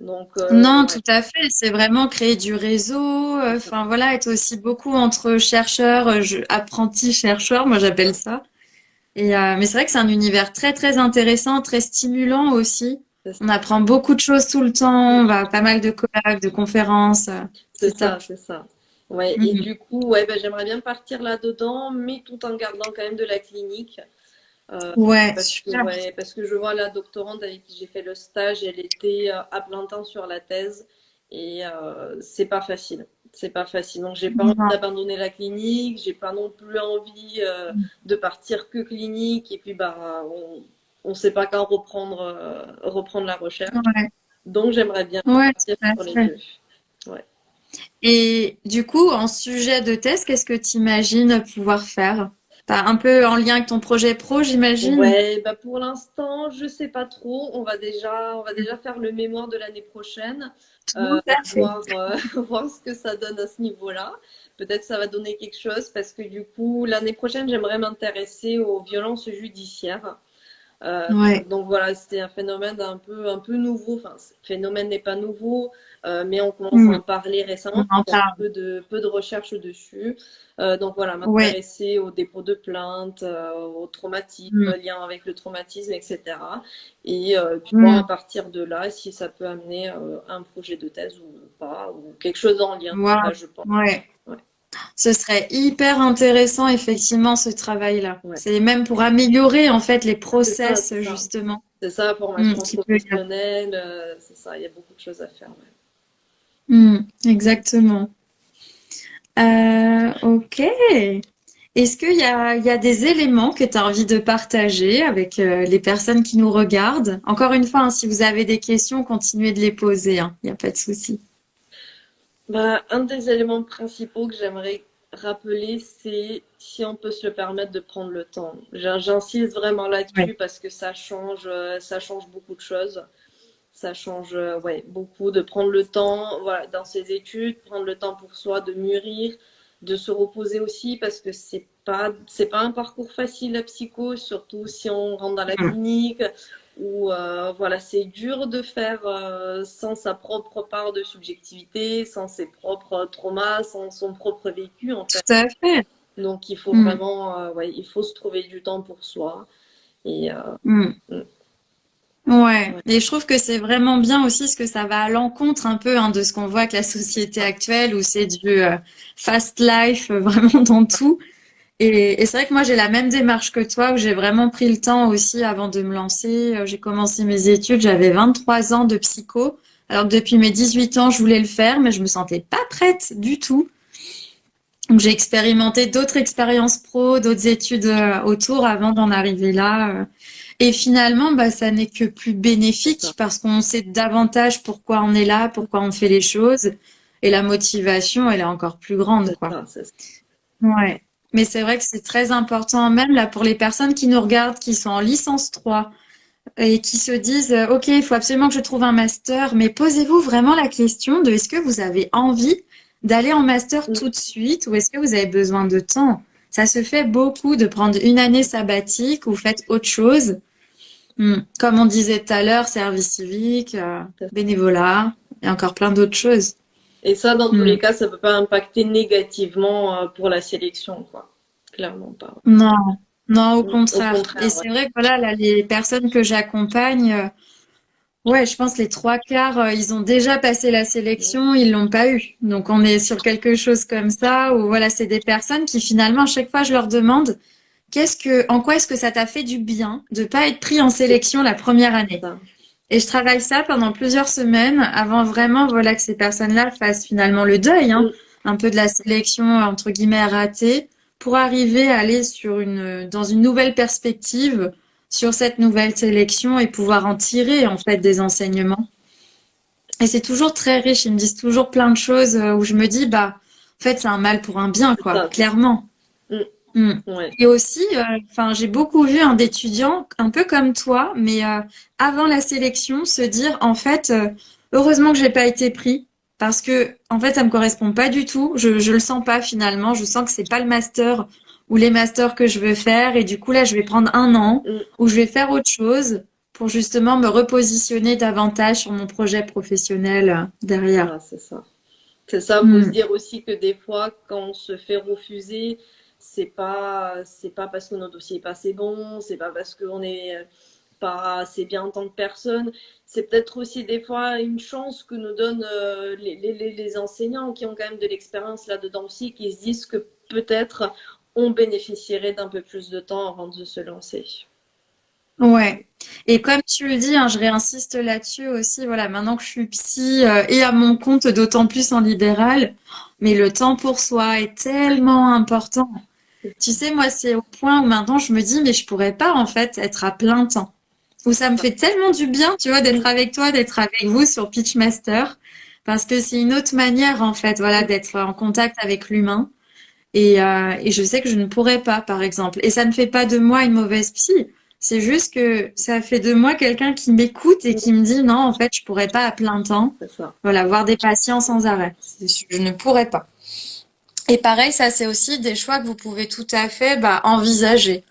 Donc, Non, ouais, tout à fait. C'est vraiment créer du réseau. c'est ça. Enfin voilà, être aussi beaucoup entre chercheurs, apprentis chercheurs, moi j'appelle ça. Mais c'est vrai que c'est un univers très très intéressant, très stimulant aussi. C'est On apprend beaucoup de choses tout le temps. On va à pas mal de colloques, de conférences. c'est C'est top. ça, c'est ça. Ouais, et Mhm. du coup, ouais, ben, j'aimerais bien partir là-dedans, mais tout en gardant quand même de la clinique. Euh, Ouais, Parce que, super. ouais, parce que je vois la doctorante avec qui j'ai fait le stage, elle était à plein temps sur la thèse et c'est pas facile. C'est pas facile. Donc, j'ai pas envie Non. d'abandonner la clinique, j'ai pas non plus envie de partir que clinique et puis bah on sait pas quand reprendre la recherche. Ouais, Donc, j'aimerais bien ouais, partir tout à sur les fait. deux. Ouais. Et du coup, en sujet de thèse, qu'est-ce que tu imagines pouvoir faire? Pas un peu en lien avec ton projet pro, j'imagine? Ouais, bah pour l'instant, je sais pas trop. On va déjà faire le mémoire de l'année prochaine, Tout à fait. voir, voir ce que ça donne à ce niveau-là. Peut-être ça va donner quelque chose parce que du coup, l'année prochaine, j'aimerais m'intéresser aux violences judiciaires. Euh, Ouais. donc voilà, c'était un phénomène un peu nouveau. Enfin, le phénomène n'est pas nouveau, mais on commence à Hmm. en parler On récemment. en Il y a parle. peu de recherches dessus. Donc voilà, Ouais. m'intéresser au dépôt de plainte, au traumatisme, Hmm. lien avec le traumatisme, etc. Puis voir Hmm. à partir de là si ça peut amener un projet de thèse ou pas, ou quelque chose en lien, Waouh. là, je pense. Ouais. Ouais, Ce serait hyper intéressant, effectivement, ce travail-là. ouais. C'est même pour améliorer, en fait, les C'est ça, process, c'est ça. justement. C'est ça, la formation Qui peut... professionnelle, c'est ça, il y a beaucoup de choses à faire. Ouais. Exactement. Ok. Est-ce qu'il y a des éléments que tu as envie de partager avec les personnes qui nous regardent? Encore une fois, hein, si vous avez des questions, continuez de les poser, hein. Il n'y a pas de souci. Bah, un des éléments principaux que j'aimerais rappeler, c'est si on peut se le permettre de prendre le temps. J'insiste vraiment Ouais. là-dessus parce que ça change beaucoup de choses. Ça change, ouais, beaucoup de prendre le temps, voilà, dans ses études, prendre le temps pour soi, de mûrir, de se reposer aussi, parce que c'est pas un parcours facile la psycho, surtout si on rentre dans la Mm. clinique, où voilà, c'est dur de faire sans sa propre part de subjectivité, sans ses propres traumas, sans son propre vécu en fait. Tout à fait. Donc il faut Mm. vraiment, ouais, il faut se trouver du temps pour soi. Et Mm. mm, Ouais, ouais, et je trouve que c'est vraiment bien aussi ce que ça va à l'encontre un peu hein, de ce qu'on voit avec la société ah, actuelle où c'est du fast life vraiment dans tout. Et c'est vrai que moi j'ai la même démarche que toi où j'ai vraiment pris le temps aussi avant de me lancer. J'ai commencé mes études, j'avais 23 ans de psycho, alors que depuis mes 18 ans je voulais le faire, mais je me sentais pas prête du tout. Donc j'ai expérimenté d'autres expériences pro, d'autres études autour avant d'en arriver là. Et finalement, bah, ça n'est que plus c'est ça, bénéfique parce qu'on sait davantage pourquoi on est là, pourquoi on fait les choses. Et la motivation, elle est encore plus grande, c'est quoi. ça, c'est ça. Ouais. Mais c'est vrai que c'est très important, même là, pour les personnes qui nous regardent, qui sont en licence 3 et qui se disent, OK, il faut absolument que je trouve un master, mais posez-vous vraiment la question de est-ce que vous avez envie d'aller en master Mm, tout de suite ou est-ce que vous avez besoin de temps? Ça se fait beaucoup de prendre une année sabbatique ou faites autre chose. Comme on disait tout à l'heure, service civique, bénévolat et encore plein d'autres choses. Et ça, dans tous Hmm. les cas, ça peut pas impacter négativement pour la sélection, quoi. Clairement pas. Non, non, au Au contraire. Et contraire, ouais. c'est vrai que voilà, là, les personnes que j'accompagne, ouais, je pense les trois quarts, ils ont déjà passé la sélection, ils l'ont pas eu. Donc on est sur quelque chose comme ça où voilà, c'est des personnes qui finalement, à chaque fois, je leur demande en quoi est-ce que ça t'a fait du bien de pas être pris en C'est sélection la première année? ça. Et je travaille ça pendant plusieurs semaines avant vraiment, voilà, que ces personnes-là fassent finalement le deuil, hein, Mm, un peu de la sélection, entre guillemets, ratée, pour arriver à aller dans une nouvelle perspective sur cette nouvelle sélection et pouvoir en tirer, en fait, des enseignements. Et c'est toujours très riche. Ils me disent toujours plein de choses où je me dis, bah, en fait, c'est un mal pour un bien, c'est quoi, ça, c'est ça. clairement. Mm, Mm. ouais. Et aussi, enfin, j'ai beaucoup vu d'étudiants, un peu comme toi, mais avant la sélection, se dire en fait, heureusement que j'ai pas été pris, parce que en fait, ça me correspond pas du tout. Je le sens pas finalement. Je sens que c'est pas le master ou les masters que je veux faire, et du coup là, je vais prendre un an Mm, où je vais faire autre chose pour justement me repositionner davantage sur mon projet professionnel derrière. voilà, c'est ça. C'est ça, faut se Mm. dire aussi que des fois, quand on se fait refuser, c'est pas parce que notre dossier est pas assez bon, c'est pas parce qu'on est pas assez bien en tant que personne. C'est peut-être aussi des fois une chance que nous donnent les enseignants qui ont quand même de l'expérience là-dedans aussi, qui se disent que peut-être on bénéficierait d'un peu plus de temps avant de se lancer. Ouais. Et comme tu le dis, hein, je réinsiste là-dessus aussi, voilà, maintenant que je suis psy et à mon compte, d'autant plus en libéral, mais le temps pour soi est tellement important. Tu sais, moi, c'est au point où maintenant je me dis, mais je pourrais pas en fait être à plein temps. Où ça me fait tellement du bien, tu vois, d'être avec toi, d'être avec vous sur Pitchmaster, parce que c'est une autre manière en fait, voilà, d'être en contact avec l'humain. Et je sais que je ne pourrais pas, par exemple. Et ça ne fait pas de moi une mauvaise psy. C'est juste que ça fait de moi quelqu'un qui m'écoute et qui me dit non, en fait, je pourrais pas à plein temps. C'est ça. Voilà, voir des patients sans arrêt. Je ne pourrais pas. Et pareil, ça, c'est aussi des choix que vous pouvez tout à fait envisager.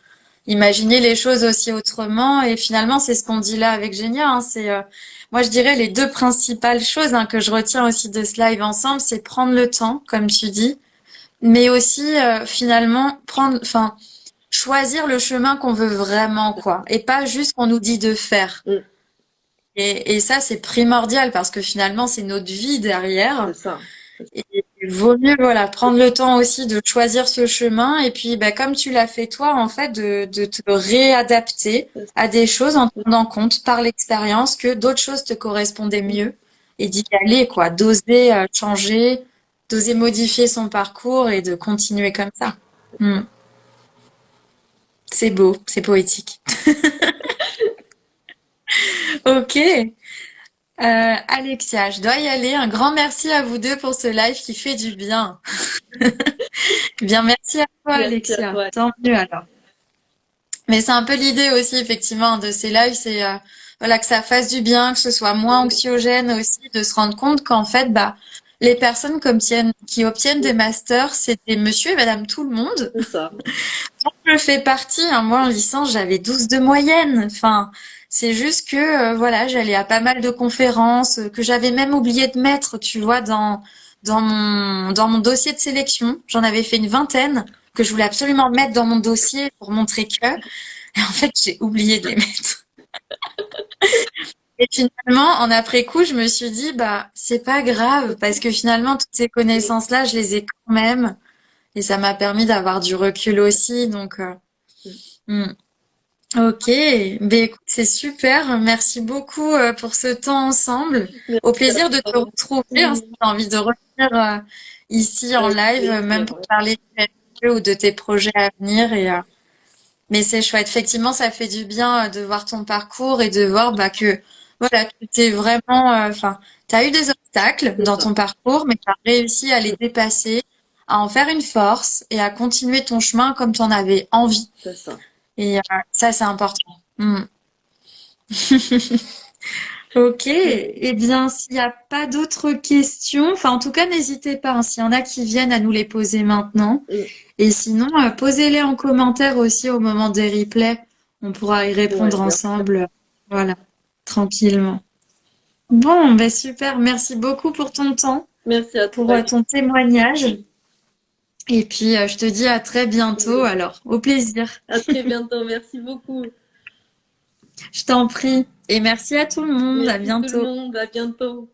Imaginer les choses aussi autrement. Et finalement, c'est ce qu'on dit là avec Génia. Hein, moi, je dirais les deux principales choses que je retiens aussi de ce live ensemble, c'est prendre le temps, comme tu dis, mais aussi finalement choisir le chemin qu'on veut vraiment, quoi, et pas juste qu'on nous dit de faire. Mm. Et ça, c'est primordial parce que finalement, c'est notre vie derrière. C'est ça. Et il vaut mieux, voilà, prendre le temps aussi de choisir ce chemin et puis, bah, comme tu l'as fait toi, en fait, de te réadapter C'est ça. à des choses en tenant compte par l'expérience que d'autres choses te correspondaient mieux et d'y aller, quoi, d'oser changer, d'oser modifier son parcours et de continuer comme ça. Hmm. C'est beau, c'est poétique. Ok. Alexia, je dois y aller. Un grand merci à vous deux pour ce live qui fait du bien. Bien, merci à toi, Merci à Alexia. toi. Tant mieux alors. Mais c'est un peu l'idée aussi, effectivement, de ces lives, c'est voilà que ça fasse du bien, que ce soit moins anxiogène aussi, de se rendre compte qu'en fait, bah, les personnes qui obtiennent des masters, c'est des monsieur et madame tout le monde. C'est ça. Je fais partie, hein. Moi, en licence, j'avais 12 de moyenne. Enfin, c'est juste que, voilà, j'allais à pas mal de conférences, que j'avais même oublié de mettre, tu vois, dans mon dossier de sélection. J'en avais fait une vingtaine que je voulais absolument mettre dans mon dossier pour montrer que, et en fait, j'ai oublié de les mettre. Et finalement, en après coup, je me suis dit, bah, c'est pas grave, parce que finalement, toutes ces connaissances-là, je les ai quand même. Et ça m'a permis d'avoir du recul aussi, donc, hmm. Ok, ben écoute, c'est super. Merci beaucoup pour ce temps ensemble. Au Merci à plaisir de te toi. retrouver, hein, si tu as envie de revenir ici en Avec live, même plaisir. pour parler de tes projets ou de tes projets à venir. Mais c'est chouette. Effectivement, ça fait du bien de voir ton parcours et de voir bah, que voilà, tu t'es vraiment, enfin, tu as eu des obstacles C'est dans ça. ton parcours, mais tu as réussi à les dépasser, à en faire une force et à continuer ton chemin comme tu en avais envie. C'est ça. Et ça, c'est important. Mm. Ok, eh bien, s'il n'y a pas d'autres questions, enfin, en tout cas, n'hésitez pas, hein, s'il y en a qui viennent à nous les poser maintenant. Et sinon, posez-les en commentaire aussi au moment des replays. On pourra y Ouais, répondre bien. ensemble, voilà, tranquillement. Bon, ben super, merci beaucoup pour ton temps, Merci à pour toi. ton témoignage. Et puis, je te dis à très bientôt, alors, au plaisir. À très bientôt. Merci beaucoup. Je t'en prie. Et merci à tout le monde, à Merci tout le bientôt. monde. À bientôt.